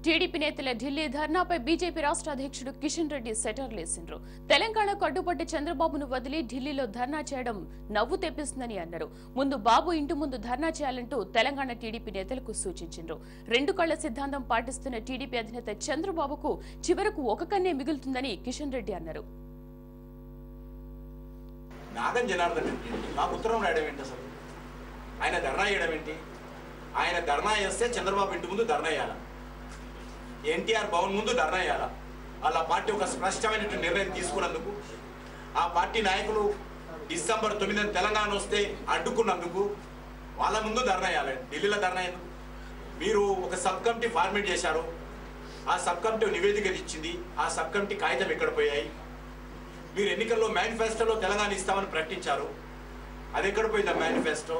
TDP నేతల Delhi ధర్నాపై BJP రాష్ట్ర అధ్యక్షుడు కిషన్ రెడ్డి సెటర్లేసిండ్రు. తెలంగాణకు అడ్డుపట్టి చంద్రబాబును వదిలి ఢిల్లీలో ధర్నా చేయడం నవ్వు తెప్పిస్తుందని అన్నారు. ముందు బాబు ఇంటి ముందు ధర్నా చేయాలంటూ తెలంగాణ టీడీపీ నేతలకు సూచించారు. రెండు కళ్ల సిద్ధాంతం పాటిస్తున్న టీడీపీ అధినేత చంద్రబాబుకు చివరకు ఒక కన్నే మిగులుతుందని కిషన్ రెడ్డి అన్నారు. నాగం జనార్దన్ నాకు ఉత్తరం రాయడం ఏంటి? అసలు ఆయన ధర్నా చేయడం ఏంటి? ఆయన ధర్నా చేస్తే చంద్రబాబు ఇంటి ముందు ధర్నా చేయాల, ఎన్టీఆర్ భవన్ ముందు ధర్నా చేయాల. వాళ్ళ పార్టీ ఒక స్పష్టమైనటువంటి నిర్ణయం తీసుకున్నందుకు, ఆ పార్టీ నాయకులు డిసెంబర్ 9 తెలంగాణ వస్తే అడ్డుకున్నందుకు వాళ్ళ ముందు ధర్నా చేయాలి. ఢిల్లీలో ధర్నా ఎందుకు? మీరు ఒక సబ్ కమిటీ ఫార్మేట్ చేశారు, ఆ సబ్ కమిటీ నివేదిక ఇచ్చింది, ఆ సబ్ కమిటీ కాగితం ఎక్కడ పోయాయి? మీరు ఎన్నికల్లో మేనిఫెస్టోలో తెలంగాణ ఇస్తామని ప్రకటించారు, అది ఎక్కడ పోయింది? ఆ మేనిఫెస్టో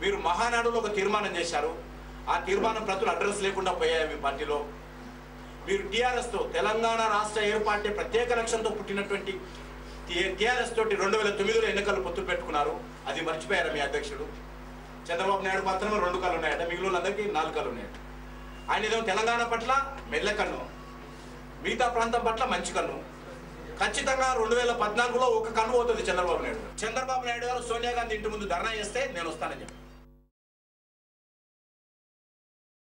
మీరు మహానాడులో ఒక తీర్మానం చేశారు, ఆ తీర్మానం ప్రతులు అడ్రస్ లేకుండా పోయాయి మీ పార్టీలో. మీరు టీఆర్ఎస్తో తెలంగాణ రాష్ట్ర ఏర్పాటే ప్రత్యేక లక్ష్యంతో పుట్టినటువంటి టీఆర్ఎస్ తోటి 2009లో ఎన్నికలు పొత్తు పెట్టుకున్నారు, అది మర్చిపోయారు మీ అధ్యక్షుడు. చంద్రబాబు నాయుడు మాత్రమే 2 కళ్ళు ఉన్నాయట, మిగిలిన అందరికీ 4 కళ్ళు ఉన్నాయట. ఆయన ఏదో తెలంగాణ పట్ల మెల్లకన్ను, మిగతా ప్రాంతం పట్ల మంచి కన్ను. ఖచ్చితంగా 2014లో ఒక కన్ను పోతుంది చంద్రబాబు నాయుడు. చంద్రబాబు నాయుడు గారు సోనియా గాంధీ ఇంటి ముందు ధర్నా చేస్తే నేను వస్తానని చెప్పి